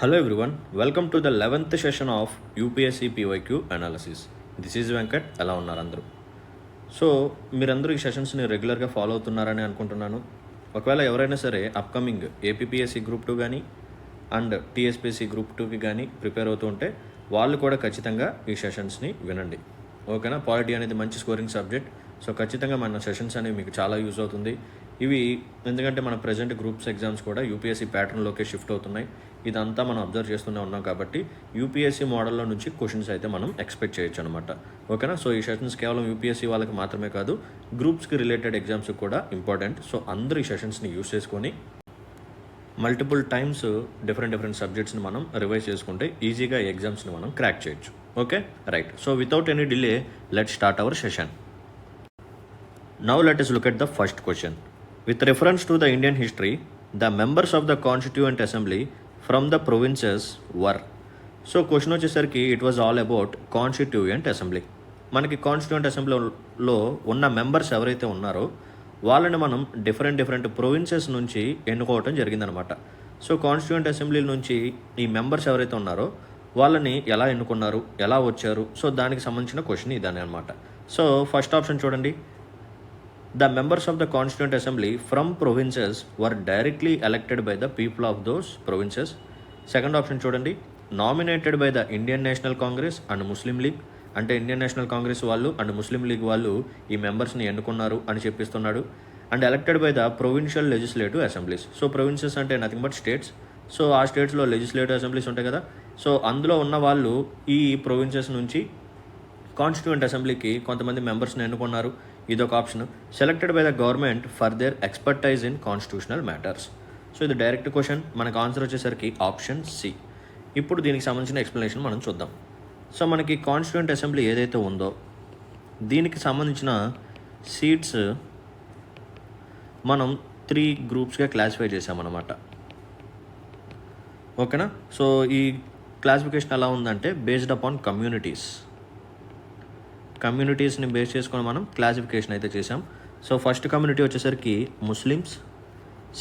Hello everyone, welcome to the 11th session of UPSC PYQ analysis. This is Venkat. ఎలా ఉన్నారు అందరూ? So మీరందరూ ఈ సెషన్స్ని రెగ్యులర్గా ఫాలో అవుతున్నారని అనుకుంటున్నాను. ఒకవేళ ఎవరైనా సరే అప్కమింగ్ ఏపీపీఎస్సీ గ్రూప్ 2 కానీ అండ్ టీఎస్పీఎస్సీ గ్రూప్ 2కి కానీ ప్రిపేర్ అవుతూ ఉంటే వాళ్ళు కూడా ఖచ్చితంగా ఈ సెషన్స్ని వినండి. ఓకేనా? పాలిటీ అనేది మంచి స్కోరింగ్ సబ్జెక్ట్. సో ఖచ్చితంగా మన సెషన్స్ అనేవి మీకు చాలా యూజ్ అవుతుంది. ఇవి ఎందుకంటే మన ప్రజెంట్ గ్రూప్స్ ఎగ్జామ్స్ కూడా యూపీఎస్సీ ప్యాటర్న్లోకే షిఫ్ట్ అవుతున్నాయి. ఇదంతా మనం అబ్జర్వ్ చేస్తూనే ఉన్నాం కాబట్టి యూపీఎస్సీ మోడల్లో నుంచి క్వశ్చన్స్ అయితే మనం ఎక్స్పెక్ట్ చేయొచ్చు అనమాట. ఓకేనా? సో ఈ సెషన్స్ కేవలం యూపీఎస్సీ వాళ్ళకి మాత్రమే కాదు, గ్రూప్స్కి రిలేటెడ్ ఎగ్జామ్స్కి కూడా ఇంపార్టెంట్. సో అందరూ ఈ సెషన్స్ని యూజ్ చేసుకొని మల్టిపుల్ టైమ్స్ డిఫరెంట్ సబ్జెక్ట్స్ని మనం రివైజ్ చేసుకుంటే ఈజీగా ఈ ఎగ్జామ్స్ని మనం క్రాక్ చేయొచ్చు. Okay, right. So without any delay let's start our session. Now let us look at the first question. With reference to the Indian history, the members of the Constituent Assembly from the provinces were. So question వచ్చేసరికి it was all about constituent assembly. మనకి constituent అసెంబ్లీలో ఉన్న members ఎవరైతే ఉన్నారో వాళ్ళని మనం different provinces నుంచి ఎన్నుకోవటం జరిగిందనమాట. సో కాన్స్టిట్యూయెంట్ అసెంబ్లీ నుంచి ఈ మెంబర్స్ ఎవరైతే ఉన్నారో వాళ్ళని ఎలా ఎన్నుకున్నారు, ఎలా వచ్చారు, సో దానికి సంబంధించిన క్వశ్చన్ ఇదని అనమాట. సో ఫస్ట్ ఆప్షన్ చూడండి, the members of the Constituent Assembly from provinces were directly elected by the people of those provinces. Second option చూడండి, nominated by the Indian National Congress and Muslim League. అంటే Indian National Congress వాళ్ళు and Muslim League వాళ్ళు ఈ మెంబర్స్ని ఎన్నుకున్నారు అని చెప్పిస్తున్నాడు. And elected by the provincial legislative assemblies. So provinces అంటే నథింగ్ బట్ స్టేట్స్. సో ఆ స్టేట్స్లో లెజిస్లేటివ్ అసెంబ్లీస్ ఉంటాయి కదా. సో అందులో ఉన్న వాళ్ళు ఈ ప్రొవిన్సెస్ నుంచి కాన్స్టిట్యూయెంట్ అసెంబ్లీకి కొంతమంది మెంబర్స్ని ఎన్నుకున్నారు. ఇదొక option. Selected by the government for their expertise in constitutional matters. So ఇది డైరెక్ట్ క్వశ్చన్. మనకు ఆన్సర్ వచ్చేసరికి ఆప్షన్ సి. ఇప్పుడు దీనికి సంబంధించిన ఎక్స్ప్లెనేషన్ మనం చూద్దాం. సో మనకి కాన్స్టిట్యూయెంట్ అసెంబ్లీ ఏదైతే ఉందో దీనికి సంబంధించిన సీట్స్ మనం 3 గ్రూప్స్గా క్లాసిఫై చేసామన్నమాట. ఓకేనా? సో ఈ క్లాసిఫికేషన్ ఎలా ఉందంటే బేస్డ్ అపాన్ కమ్యూనిటీస్ని బేస్ చేసుకొని మనం క్లాసిఫికేషన్ అయితే చేసాం. సో ఫస్ట్ కమ్యూనిటీ వచ్చేసరికి ముస్లిమ్స్,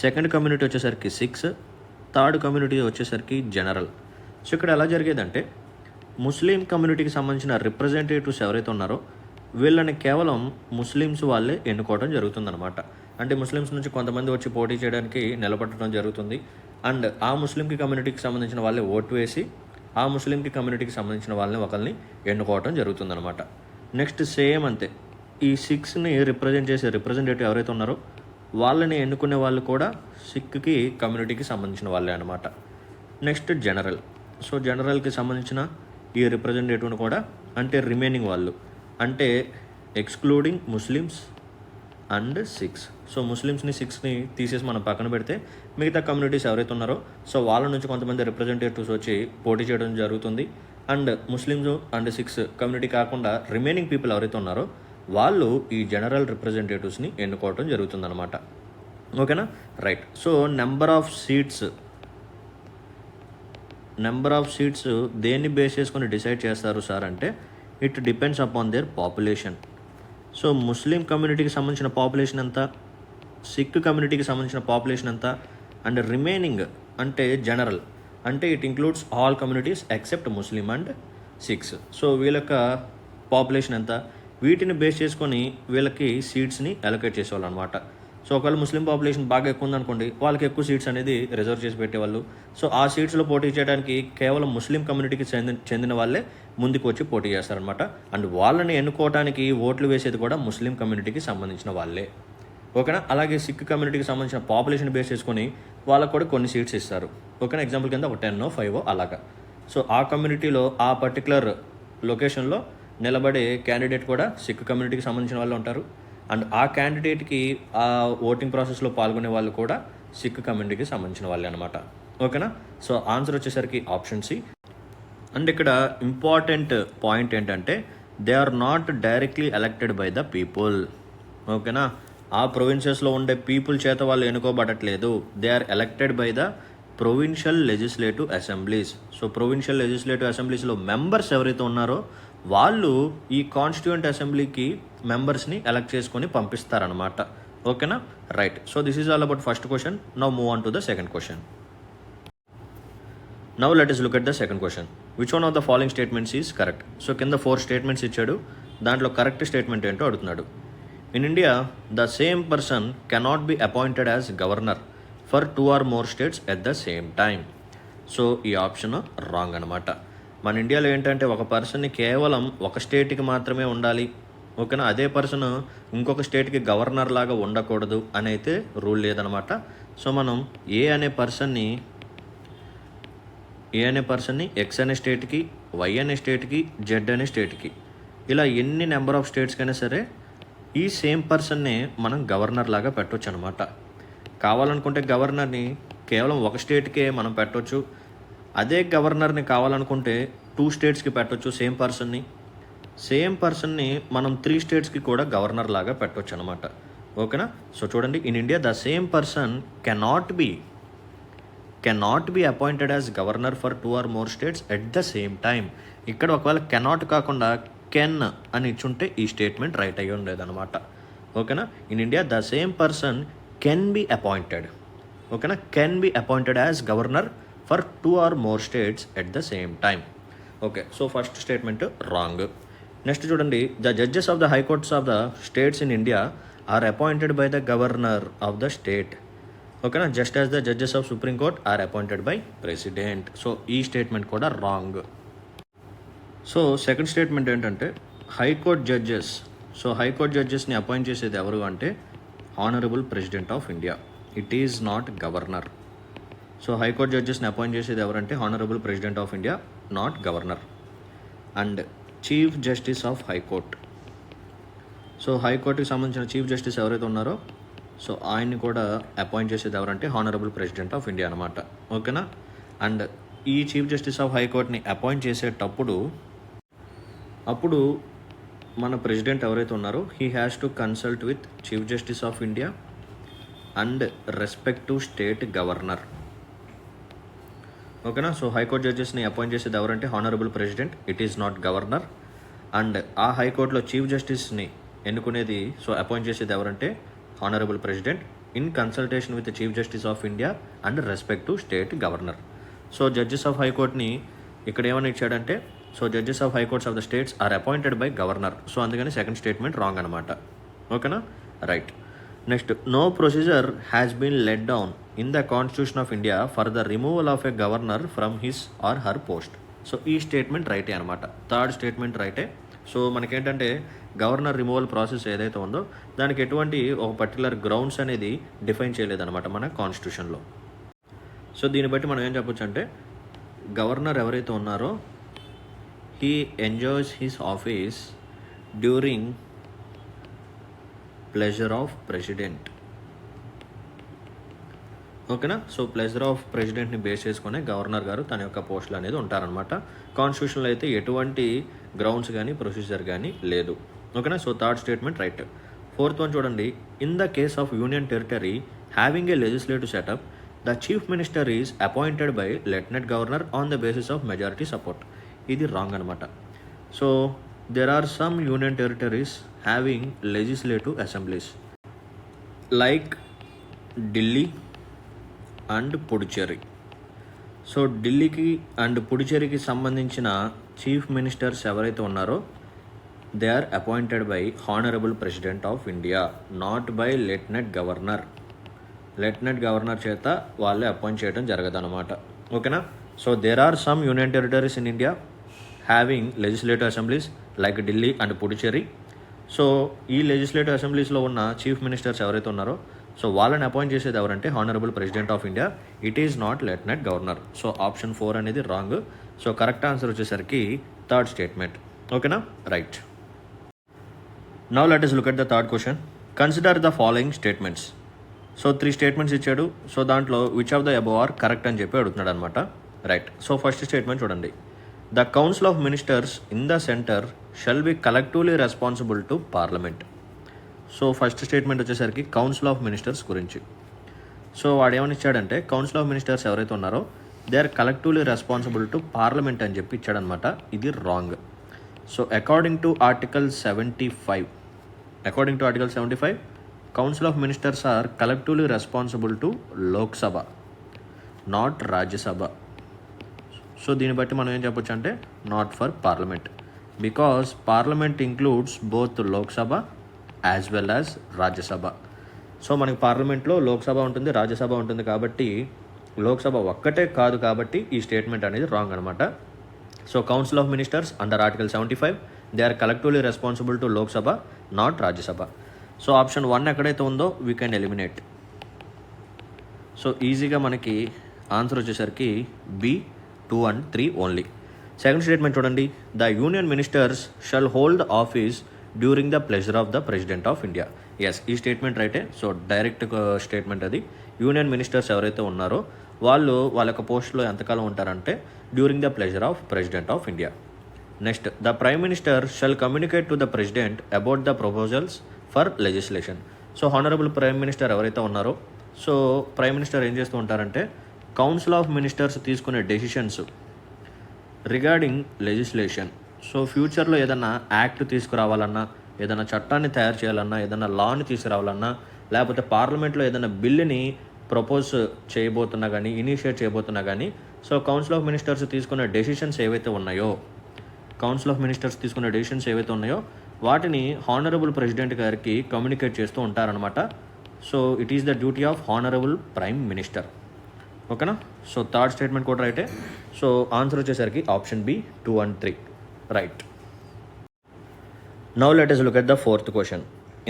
సెకండ్ కమ్యూనిటీ వచ్చేసరికి సిఖ్స్, థర్డ్ కమ్యూనిటీ వచ్చేసరికి జనరల్. సో ఇక్కడ ఎలా జరిగేదంటే ముస్లిం కమ్యూనిటీకి సంబంధించిన రిప్రజెంటేటివ్స్ ఎవరైతే ఉన్నారో వీళ్ళని కేవలం ముస్లిమ్స్ వాళ్ళే ఎన్నుకోవడం జరుగుతుందన్నమాట. అంటే ముస్లిమ్స్ నుంచి కొంతమంది వచ్చి పోటీ చేయడానికి నిలబడటం జరుగుతుంది. అండ్ ఆ ముస్లింకి కమ్యూనిటీకి సంబంధించిన వాళ్ళే ఓటు వేసి ఆ ముస్లింకి కమ్యూనిటీకి సంబంధించిన వాళ్ళని ఒకరిని ఎన్నుకోవడం జరుగుతుందన్నమాట. నెక్స్ట్ సేమ్ అంతే, ఈ సిక్స్ని రిప్రజెంట్ చేసే రిప్రజెంటేటివ్ ఎవరైతే ఉన్నారో వాళ్ళని ఎన్నుకునే వాళ్ళు కూడా సిక్కి కమ్యూనిటీకి సంబంధించిన వాళ్ళే అనమాట. Next general. సో జనరల్కి సంబంధించిన ఈ రిప్రజెంటేటివ్ని కూడా అంటే రిమైనింగ్ వాళ్ళు అంటే excluding Muslims and Sikhs. So ముస్లిమ్స్ని సిక్స్ని తీసేసి మనం పక్కన పెడితే మిగతా కమ్యూనిటీస్ ఎవరైతే ఉన్నారో సో వాళ్ళ నుంచి కొంతమంది రిప్రజెంటేటివ్స్ వచ్చి పోటీ చేయడం జరుగుతుంది. And Muslims and Sikh community కాకుండా రిమైనింగ్ పీపుల్ ఎవరైతే ఉన్నారో వాళ్ళు ఈ జనరల్ రిప్రజెంటేటివ్స్ని ఎన్నుకోవడం జరుగుతుందన్నమాట. ఓకేనా? Right. So number of seats దేన్ని బేస్ చేసుకొని డిసైడ్ చేస్తారు సార్ అంటే it depends upon their population. So Muslim కమ్యూనిటీకి సంబంధించిన పాపులేషన్ ఎంత, సిక్ కమ్యూనిటీకి సంబంధించిన పాపులేషన్ ఎంత, అండ్ రిమైనింగ్ అంటే జనరల్ అంటే it includes all communities except Muslim and Sikhs. So వీళ్ళ యొక్క పాపులేషన్ ఎంత, వీటిని బేస్ చేసుకొని వీళ్ళకి సీట్స్ని అలొకేట్ చేసేవాళ్ళు అనమాట. సో ఒకవేళ ముస్లిం పాపులేషన్ బాగా ఎక్కువ ఉందనుకోండి వాళ్ళకి ఎక్కువ సీట్స్ అనేది రిజర్వ్ చేసి పెట్టేవాళ్ళు. సో ఆ సీట్స్లో పోటీ చేయడానికి కేవలం ముస్లిం కమ్యూనిటీకి చెందిన వాళ్ళే ముందుకు వచ్చి పోటీ చేస్తారనమాట. అండ్ వాళ్ళని ఎన్నుకోవడానికి ఓట్లు వేసేది కూడా ముస్లిం కమ్యూనిటీకి సంబంధించిన వాళ్ళే. ఓకేనా? అలాగే సిక్ కమ్యూనిటీకి సంబంధించిన పాపులేషన్ బేస్ చేసుకొని వాళ్ళకు కూడా కొన్ని సీట్స్ ఇస్తారు. ఓకేనా? ఎగ్జాంపుల్ కింద ఒక 10 or 5 అలాగా. సో ఆ కమ్యూనిటీలో ఆ పర్టికులర్ లొకేషన్లో నిలబడే క్యాండిడేట్ కూడా సిక్ కమ్యూనిటీకి సంబంధించిన వాళ్ళు ఉంటారు. అండ్ ఆ క్యాండిడేట్కి ఆ ఓటింగ్ ప్రాసెస్లో పాల్గొనే వాళ్ళు కూడా సిక్ కమ్యూనిటీకి సంబంధించిన వాళ్ళే అనమాట. ఓకేనా? సో ఆన్సర్ వచ్చేసరికి ఆప్షన్ సి. అండ్ ఇక్కడ ఇంపార్టెంట్ పాయింట్ ఏంటంటే they are not directly elected by the people. ఓకేనా? ఆ ప్రొవిన్సెస్లో ఉండే పీపుల్ చేత వాళ్ళు ఎన్నుకోబడట్లేదు. They are elected by the provincial legislative assemblies. So provincial legislative అసెంబ్లీస్లో మెంబర్స్ ఎవరైతే ఉన్నారో వాళ్ళు ఈ కాన్స్టిట్యూయెంట్ అసెంబ్లీకి మెంబర్స్ని ఎలక్ట్ చేసుకొని పంపిస్తారనమాట. ఓకేనా? Right. So this is all about first question. Now move on to the second question. Now let us look at the second question. Which one of the following statements is correct? So కింద 4 statements ఇచ్చాడు, దాంట్లో correct statement ఏంటో అడుగుతున్నాడు. In India the same person cannot be appointed as governor for 2 or more states at the same time. So ఈ option wrong అనమాట. మన ఇండియాలో ఏంటంటే ఒక పర్సన్ని కేవలం ఒక స్టేట్కి మాత్రమే ఉండాలి, ఓకేనా, అదే పర్సన్ ఇంకొక స్టేట్కి గవర్నర్ లాగా ఉండకూడదు అని అయితే రూల్ లేదనమాట. సో మనం ఏ అనే పర్సన్ని ఎక్స్ అనే స్టేట్కి, వై అనే స్టేట్కి, జెడ్ అనే స్టేట్కి, ఇలా ఎన్ని నెంబర్ ఆఫ్ స్టేట్స్కైనా సరే ఈ సేమ్ పర్సన్నే మనం గవర్నర్ లాగా పెట్టవచ్చు అనమాట. కావాలనుకుంటే గవర్నర్ని కేవలం ఒక స్టేట్కే మనం పెట్టవచ్చు, అదే గవర్నర్ని కావాలనుకుంటే 2 స్టేట్స్కి పెట్టవచ్చు. సేమ్ పర్సన్ని మనం 3 స్టేట్స్కి కూడా గవర్నర్ లాగా పెట్టవచ్చు అనమాట, ఓకేనా. సో చూడండి, in India the same person cannot be appointed as governor for 2 or more states at the same time. ఇక్కడ ఒకవేళ కెనాట్ కాకుండా కెన్ అని ఇచ్చుంటే ఈ స్టేట్మెంట్ రైట్ అయ్యి ఉండేదన్నమాట, ఓకేనా. In India the same person can be appointed, ఓకేనా, can be appointed as governor for 2 or more states at the same time. Okay, so first statement wrong. Next చూడండి, the judges of the high courts of the states in India are appointed by the governor of the state, ఓకేనా, just as the judges of supreme court are appointed by president. So ఈ statement కూడా wrong. So second statement ఏంటంటే high court జడ్జెస్ని appoint చేసేది ఎవరు అంటే honourable president of India, it is not governor. So high court జడ్జెస్ని appoint చేసేది ఎవరంటే honourable president of India, not governor. And chief justice of high court, so హైకోర్టుకి సంబంధించిన చీఫ్ జస్టిస్ ఎవరైతే ఉన్నారో సో ఆయన్ని కూడా అపాయింట్ చేసేది ఎవరంటే హానరబుల్ ప్రెసిడెంట్ ఆఫ్ ఇండియా అనమాట, ఓకేనా. అండ్ ఈ చీఫ్ జస్టిస్ ఆఫ్ హైకోర్ట్ని అపాయింట్ చేసేటప్పుడు అప్పుడు మన ప్రెసిడెంట్ ఎవరైతే ఉన్నారో he has to consult with chief justice of India and respective state governor, ఓకేనా. సో హైకోర్టు జడ్జెస్ని అపాయింట్ చేసేది ఎవరంటే honourable president, it is not governor. And ఆ హైకోర్టులో చీఫ్ జస్టిస్ని ఎన్నుకునేది సో అపాయింట్ చేసేది ఎవరంటే honourable president in consultation with chief justice of India and respective state governor. So judges of హైకోర్ట్ని ఇక్కడ ఏమని ఇచ్చాడంటే so judges of high courts of the states are appointed by governor. So అందుకని second statement wrong అనమాట, ఓకేనా, right. Next, no procedure has been laid down in the constitution of India for the removal of a governor from his or her post. So ఈ statement రైటే అనమాట, third statement రైటే. So మనకేంటంటే governor removal process ఏదైతే ఉందో దానికి ఎటువంటి ఒక పర్టికులర్ గ్రౌండ్స్ అనేది డిఫైన్ చేయలేదన్నమాట మన కాన్స్టిట్యూషన్లో. సో దీన్ని బట్టి మనం ఏం చెప్పొచ్చు అంటే గవర్నర్ ఎవరైతే ఉన్నారో he enjoys his office during pleasure of president, ఓకేనా. సో ప్లెజర్ ఆఫ్ ప్రెసిడెంట్ని బేస్ చేసుకునే గవర్నర్ గారు తన యొక్క పోస్టులు అనేది ఉంటారనమాట. కాన్స్టిట్యూషన్లో అయితే ఎటువంటి గ్రౌండ్స్ కానీ ప్రొసీజర్ కానీ లేదు, ఓకేనా. So third statement right. Fourth one చూడండి, in the case of union territory having a legislative setup the chief minister is appointed by lieutenant governor on the basis of majority support. ఇది wrong అనమాట. So there are some union territories having legislative assemblies like Delhi and Puducherry. So ఢిల్లీకి and పుడుచేరికి సంబంధించిన chief ministers ఎవరైతే ఉన్నారో they are appointed by honourable president of India, not by lieutenant governor. Lieutenant governor చేత వాళ్ళే appoint చేయడం జరగదన్నమాట, ఓకేనా. So there are some union territories in India having legislative assemblies like Delhi and Puducherry. So ఈ legislative అసెంబ్లీస్లో ఉన్న చీఫ్ మినిస్టర్స్ ఎవరైతే ఉన్నారో సో వాళ్ళని అపాయింట్ చేసేది ఎవరంటే honourable president of India, it is not lieutenant governor. So option 4 అనేది రాంగ్. సో కరెక్ట్ ఆన్సర్ వచ్చేసరికి థర్డ్ స్టేట్మెంట్, ఓకేనా, right. Now let us look at the third question. Consider the following statements. So 3 statements ఇచ్చాడు. So దాంట్లో which of the above are correct అని చెప్పి అడుగుతున్నాడు అనమాట, right. So first statement చూడండి, the council of ministers in the centre shall be collectively responsible to parliament. So first statement వచ్చేసరికి council of ministers గురించి. So వాడు ఏమని ఇచ్చాడంటే కౌన్సిల్ ఆఫ్ మినిస్టర్స్ ఎవరైతే ఉన్నారో they are collectively responsible to parliament అని చెప్పి ఇచ్చాడనమాట. ఇది wrong. So according to article 75, council of ministers are collectively responsible to Lok Sabha, not Rajya Sabha. So దీన్ని బట్టి మనం ఏం చెప్పొచ్చు అంటే not for parliament, because parliament includes both Lok Sabha as well as Rajya Sabha. So మనకి పార్లమెంట్లో లోక్సభ ఉంటుంది, రాజ్యసభ ఉంటుంది, కాబట్టి లోక్సభ ఒక్కటే కాదు, కాబట్టి ఈ స్టేట్మెంట్ అనేది రాంగ్ అనమాట. So council of ministers under article 75 they are collectively responsible to Lok Sabha, not Rajya Sabha. So option 1 ఎక్కడైతే ఉందో వీ కెన్ ఎలిమినేట్. సో ఈజీగా మనకి ఆన్సర్ వచ్చేసరికి B 2 and 3 only. Second statement చూడండి, the union ministers shall hold office during the pleasure of the president of India. Yes, ఈ statement రైటే. So direct statement అది. Union ministers ఎవరైతే ఉన్నారో వాళ్ళు వాళ్ళ యొక్క పోస్ట్లో ఎంతకాలం ఉంటారంటే during the pleasure of president of India. Next, the prime minister shall communicate to the president about the proposals for legislation. So honourable prime minister ఎవరైతే ఉన్నారో, సో ప్రైమ్ మినిస్టర్ ఏం చేస్తూ ఉంటారంటే కౌన్సిల్ ఆఫ్ మినిస్టర్స్ తీసుకునే decisions regarding legislation. So ఫ్యూచర్లో ఏదైనా act తీసుకురావాలన్నా, ఏదైనా చట్టాన్ని తయారు చేయాలన్నా, ఏదైనా లాని తీసుకురావాలన్నా, లేకపోతే పార్లమెంట్లో ఏదైనా బిల్లుని ప్రపోజ్ చేయబోతున్నా కానీ, ఇనిషియేట్ చేయబోతున్నా కానీ, సో కౌన్సిల్ ఆఫ్ మినిస్టర్స్ తీసుకునే డెసిషన్స్ ఏవైతే ఉన్నాయో వాటిని హానరబుల్ ప్రెసిడెంట్ గారికి కమ్యూనికేట్ చేస్తూ ఉంటారనమాట. So it is the duty of honourable prime minister. ఓకేనా? సో థర్డ్ స్టేట్మెంట్ కూడా రైటే. సో ఆన్సర్ వచ్చేసరికి option B 2 and 3 right. Now let us look at the fourth question.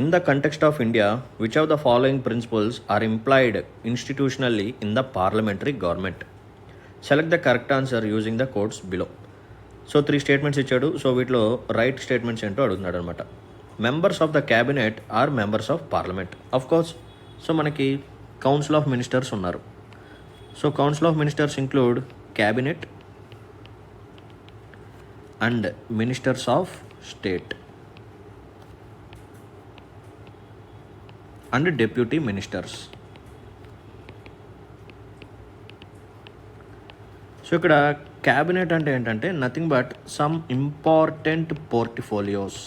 In the context of India, which of the following principles are implied institutionally in the parliamentary government? Select the correct answer using the codes below. So 3 statements ఇచ్చాడు. So వీటిలో right statements ఏంటో అడుగుతున్నాడు అనమాట. Members of the cabinet are members of parliament. Of course, so మనకి council of ministers ఉన్నారు. So council of ministers include cabinet and ministers of state and deputy ministers. So ఇక్కడ cabinet అంటే ఏంటంటే nothing but some important portfolios.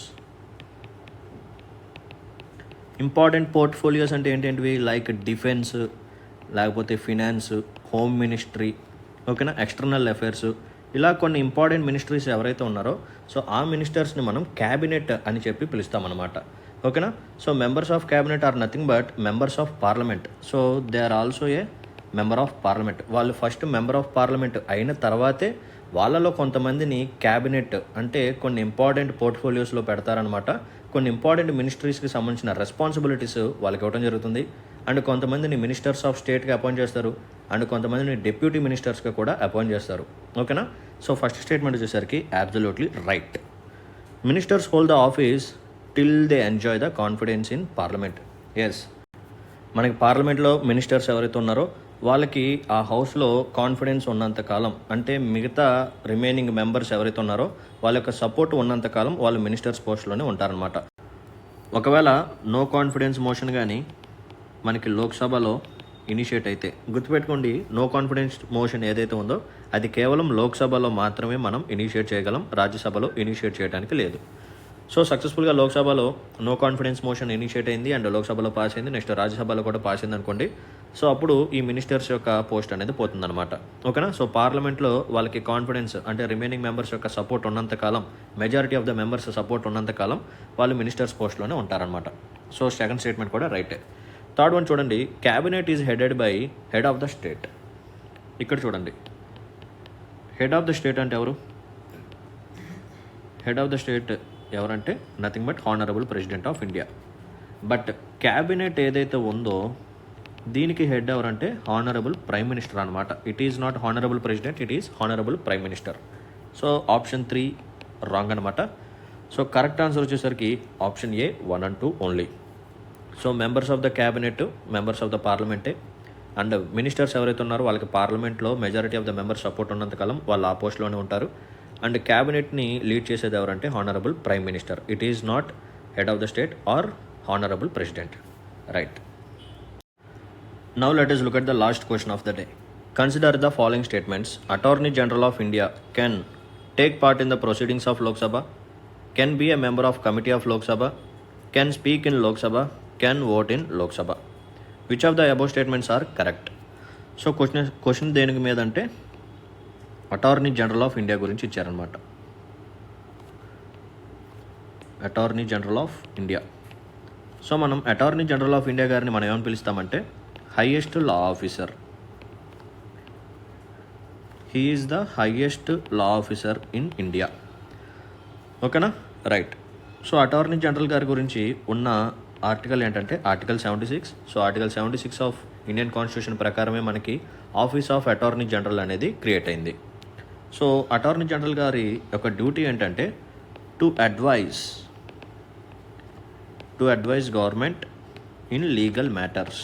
Important portfolios అంటే ఏంటంటివి? Like defence, లేకపోతే finance, home ministry, ఓకేనా, external affairs, ఇలా కొన్ని ఇంపార్టెంట్ మినిస్ట్రీస్ ఎవరైతే ఉన్నారో సో ఆ మినిస్టర్స్ని మనం క్యాబినెట్ అని చెప్పి పిలుస్తామన్నమాట. ఓకేనా? So members of cabinet are nothing but members of parliament. So they are also a member of parliament. వాళ్ళు ఫస్ట్ మెంబర్ ఆఫ్ పార్లమెంట్ అయిన తర్వాతే వాళ్ళలో కొంతమందిని క్యాబినెట్ అంటే కొన్ని ఇంపార్టెంట్ పోర్ట్ఫోలియోస్లో పెడతారనమాట. కొన్ని ఇంపార్టెంట్ మినిస్ట్రీస్కి సంబంధించిన రెస్పాన్సిబిలిటీస్ వాళ్ళకి ఇవ్వడం జరుగుతుంది. అండ్ కొంతమందిని మినిస్టర్స్ ఆఫ్ స్టేట్గా అపాయింట్ చేస్తారు, అండ్ కొంతమందిని డిప్యూటీ మినిస్టర్స్గా కూడా అపాయింట్ చేస్తారు. ఓకేనా? సో ఫస్ట్ స్టేట్మెంట్ వచ్చేసరికి absolutely right. Ministers hold the office till they enjoy the confidence in parliament. Yes, మనకి పార్లమెంట్లో మినిస్టర్స్ ఎవరైతే ఉన్నారో వాళ్ళకి ఆ హౌస్లో కాన్ఫిడెన్స్ ఉన్నంతకాలం, అంటే మిగతా రిమైనింగ్ మెంబర్స్ ఎవరైతే ఉన్నారో వాళ్ళ యొక్క సపోర్ట్ ఉన్నంతకాలం వాళ్ళు మినిస్టర్స్ పోస్ట్లోనే ఉంటారనమాట. ఒకవేళ నో కాన్ఫిడెన్స్ మోషన్ కానీ మనకి లోక్సభలో ఇనిషియేట్ అయితే, గుర్తుపెట్టుకోండి, నో కాన్ఫిడెన్స్ మోషన్ ఏదైతే ఉందో అది కేవలం లోక్సభలో మాత్రమే మనం ఇనిషియేట్ చేయగలం, రాజ్యసభలో ఇనిషియేట్ చేయడానికి లేదు. సో సక్సెస్ఫుల్గా లోక్సభలో నో కాన్ఫిడెన్స్ మోషన్ ఇనిషియేట్ అయింది అండ్ లోక్సభలో పాస్ అయింది, నెక్స్ట్ రాజ్యసభలో కూడా పాస్ అయింది అనుకోండి. సో అప్పుడు ఈ మినిస్టర్స్ యొక్క పోస్ట్ అనేది పోతుందన్నమాట. ఓకేనా? సో పార్లమెంట్లో వాళ్ళకి కాన్ఫిడెన్స్ అంటే రిమైనింగ్ మెంబర్స్ యొక్క సపోర్ట్ ఉన్నంతకాలం, majority of the members support ఉన్నంతకాలం వాళ్ళు మినిస్టర్స్ పోస్ట్లోనే ఉంటారనమాట. సో సెకండ్ స్టేట్మెంట్ కూడా రైటే. థర్డ్ వన్ చూడండి, cabinet is headed by head of the state. ఇక్కడ చూడండి, హెడ్ ఆఫ్ ద స్టేట్ అంటే ఎవరు? హెడ్ ఆఫ్ ద స్టేట్ ఎవరంటే nothing but honourable president of India. But cabinet ఏదైతే ఉందో దీనికి హెడ్ ఎవరంటే హానరబుల్ ప్రైమ్ మినిస్టర్ అనమాట. It is not honourable president, it is honourable prime minister. So option 3 wrong అనమాట. So correct answer వచ్చేసరికి option A 1 and 2 only. So members of the cabinet members of the పార్లమెంటే, and ministers ఎవరైతే ఉన్నారో వాళ్ళకి పార్లమెంట్లో majority of the members support ఉన్నంతకాలం వాళ్ళు ఆ పోస్ట్లోనే ఉంటారు. అండ్ క్యాబినెట్ని లీడ్ చేసేది ఎవరంటే honourable prime minister. It is not head of the state or honourable president. Right. Now let us look at the last question of the day. Consider the following statements. Attorney General of India can take part in the proceedings of Lok Sabha, can be a member of committee of Lok Sabha, can speak in Lok Sabha, can vote in Lok Sabha. Which of the above statements are correct? So question దేనికి మీద అంటే attorney general of India గురించి ఇచ్చారనమాట. Attorney general of India. So మనం attorney general of India గారిని మనం ఏమని పిలుస్తామంటే highest law officer. He is the highest law officer in India. ఓకేనా, రైట్. సో అటార్నీ జనరల్ గారి గురించి ఉన్న ఆర్టికల్ ఏంటంటే article 76. So article 76 of Indian constitution ప్రకారమే మనకి ఆఫీస్ ఆఫ్ అటార్నీ జనరల్ అనేది క్రియేట్ అయింది. సో అటార్నీ జనరల్ గారి యొక్క డ్యూటీ ఏంటంటే to advise government in legal matters.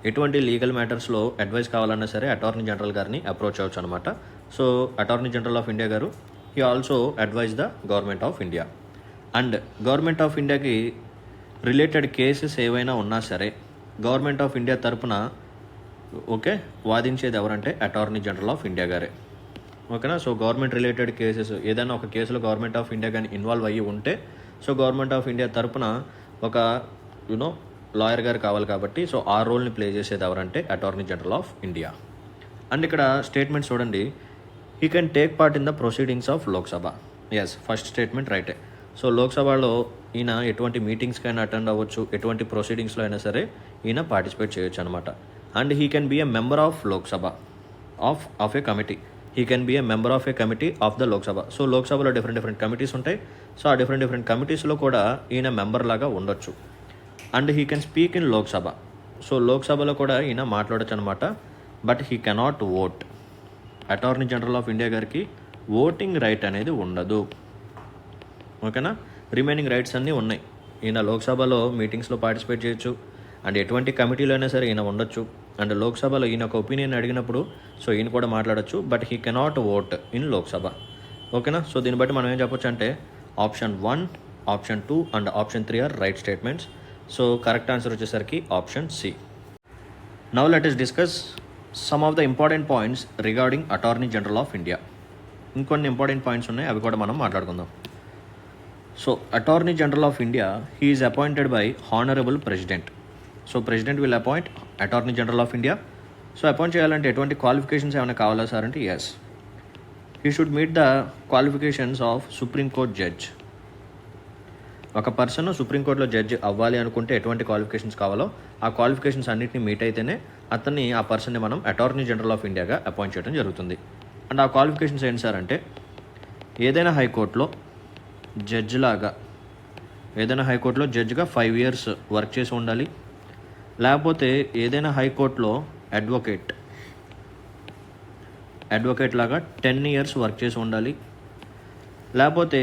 ఎటువంటి లీగల్ మ్యాటర్స్లో అడ్వైస్ కావాలన్నా సరే అటార్నీ జనరల్ గారిని అప్రోచ్ అవ్వచ్చు అనమాట. So attorney general of India గారు he also advise the government of India. And government of ఇండియాకి రిలేటెడ్ కేసెస్ ఏవైనా ఉన్నా సరే గవర్నమెంట్ ఆఫ్ ఇండియా తరపున వాదించేది ఎవరంటే అటార్నీ జనరల్ ఆఫ్ ఇండియా గారే. ఓకేనా. సో గవర్నమెంట్ రిలేటెడ్ కేసెస్ ఏదైనా ఒక కేసులో గవర్నమెంట్ ఆఫ్ ఇండియా కానీ ఇన్వాల్వ్ అయ్యి ఉంటే సో గవర్నమెంట్ ఆఫ్ ఇండియా తరపున ఒక లాయర్ గారు కావాలి కాబట్టి సో ఆ రోల్ని ప్లే చేసేది ఎవరంటే attorney general of India. And ఇక్కడ స్టేట్మెంట్ చూడండి, he can take part in the proceedings of Lok Sabha. Yes, first statement రైటే. సో లోక్సభలో ఈయన ఎటువంటి మీటింగ్స్కైనా అటెండ్ అవ్వచ్చు, ఎటువంటి ప్రొసీడింగ్స్లో అయినా సరే ఈయన పార్టిసిపేట్ చేయొచ్చు అనమాట. And he can be a member of Lok Sabha of a committee. He can be a member of a committee of the Lok Sabha. So లోక్సభలో డిఫరెంట్ కమిటీస్ ఉంటాయి. సో ఆ డిఫరెంట్ కమిటీస్లో కూడా ఈయన మెంబర్ లాగా ఉండొచ్చు. And he can speak in Lok Sabha. So లోక్సభలో కూడా ఈయన మాట్లాడచ్చు అనమాట. But he cannot vote. Attorney general of India గారికి ఓటింగ్ రైట్ అనేది ఉండదు. ఓకేనా. రిమైనింగ్ రైట్స్ అన్నీ ఉన్నాయి. ఈయన లోక్సభలో మీటింగ్స్లో పార్టిసిపేట్ చేయొచ్చు. అండ్ ఎటువంటి కమిటీలో అయినా సరే ఈయన ఉండొచ్చు. అండ్ లోక్సభలో ఈయన ఒక ఒపీనియన్ అడిగినప్పుడు సో ఈయన కూడా మాట్లాడచ్చు. But he cannot vote in Lok Sabha. ఓకేనా. సో దీన్ని బట్టి మనం ఏం చెప్పొచ్చు అంటే option 1, option 2 and option 3 are right statements. So correct answer వచ్చేసరికి option C. Now let us discuss some of the important points regarding attorney general of India. ఇంకొన్ని important points ఉన్నాయి, అవి కూడా మనం మాట్లాడుకుందాం. So attorney general of India he is appointed by honourable president. So president will appoint attorney general of India. So appoint చేయాలంటే ఎటువంటి qualifications ఏమైనా కావాలా సార్ అంటే yes, he should meet the qualifications of supreme court judge. ఒక person సుప్రీంకోర్టులో judge అవ్వాలి అనుకుంటే ఎటువంటి క్వాలిఫికేషన్స్ కావాలో ఆ క్వాలిఫికేషన్స్ అన్నింటినీ మీట్ అయితేనే ఆ పర్సన్ని మనం అటార్నీ జనరల్ ఆఫ్ ఇండియాగా అపాయింట్ చేయడం జరుగుతుంది. అండ్ ఆ క్వాలిఫికేషన్స్ ఏంటి సార్ అంటే ఏదైనా హైకోర్టులో జడ్జిగా 5 years వర్క్ చేసి ఉండాలి. లేకపోతే ఏదైనా హైకోర్టులో అడ్వకేట్ లాగా 10 years వర్క్ చేసి ఉండాలి. లేకపోతే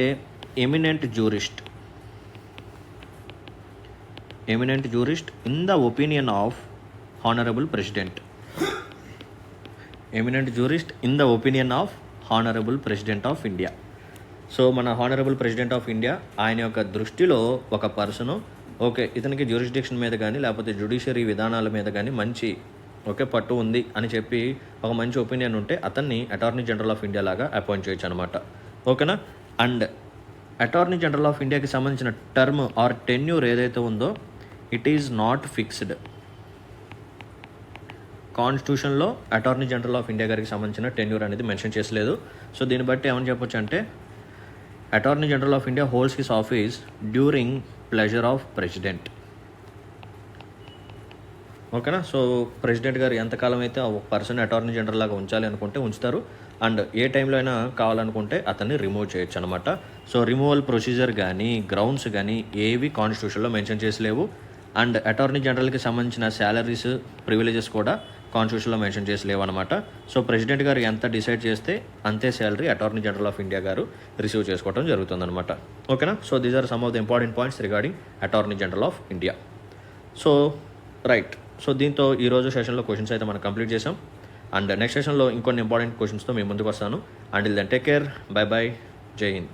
eminent jurist in the opinion of honourable president. Eminent jurist in the opinion of honourable president of India. So మన హానరబుల్ ప్రెసిడెంట్ ఆఫ్ ఇండియా ఆయన యొక్క దృష్టిలో ఒక పర్సను ఇతనికి జ్యూరిస్డిక్షన్ మీద కానీ లేకపోతే జ్యుడిషియరీ విధానాల మీద కానీ మంచి పట్టు ఉంది అని చెప్పి ఒక మంచి ఒపీనియన్ ఉంటే అతన్ని అటార్నీ జనరల్ ఆఫ్ ఇండియా లాగా అపాయింట్ చేయొచ్చు అనమాట. ఓకేనా. అండ్ అటార్నీ జనరల్ ఆఫ్ ఇండియాకి సంబంధించిన టర్మ్ ఆర్ టెన్యూర్ ఏదైతే ఉందో ఇట్ ఈజ్ నాట్ ఫిక్స్డ్. కాన్స్టిట్యూషన్లో అటార్నీ జనరల్ ఆఫ్ ఇండియా గారికి సంబంధించిన టెన్యూర్ అనేది మెన్షన్ చేసలేదు. సో దీన్ని బట్టి ఏమని చెప్పొచ్చు అంటే attorney general of India holds his office during pleasure of president. ఓకేనా. సో ప్రెసిడెంట్ గారు ఎంతకాలం అయితే ఒక పర్సన్ అటార్నీ జనరల్ లాగా ఉంచాలి అనుకుంటే ఉంచుతారు. అండ్ ఏ టైంలో అయినా కావాలనుకుంటే అతన్ని రిమూవ్ చేయొచ్చు అనమాట. సో రిమూవల్ ప్రొసీజర్ కానీ గ్రౌండ్స్ కానీ ఏవి కాన్స్టిట్యూషన్లో మెన్షన్ చేసలేవు. అండ్ అటార్నీ జనరల్కి సంబంధించిన శాలరీస్ ప్రివిలేజెస్ కూడా కాన్స్టిట్యూషన్లో మెన్షన్ చేసలేవు అనమాట. సో ప్రెసిడెంట్ గారు ఎంత డిసైడ్ చేస్తే అంతే salary attorney general of India గారు రిసీవ్ చేసుకోవడం జరుగుతుందన్నమాట. ఓకేనా. So these are some of the important points regarding attorney general of India. So right. So దీంతో ఈరోజు సెషన్లో క్వశ్చన్స్ అయితే మనం కంప్లీట్ చేసాం. అండ్ నెక్స్ట్ సెషన్లో ఇంకొన్ని ఇంపార్టెంట్ క్వశ్చన్స్తో మేము ముందుకు వస్తాను. Until then take care, bye bye, Jai Hind.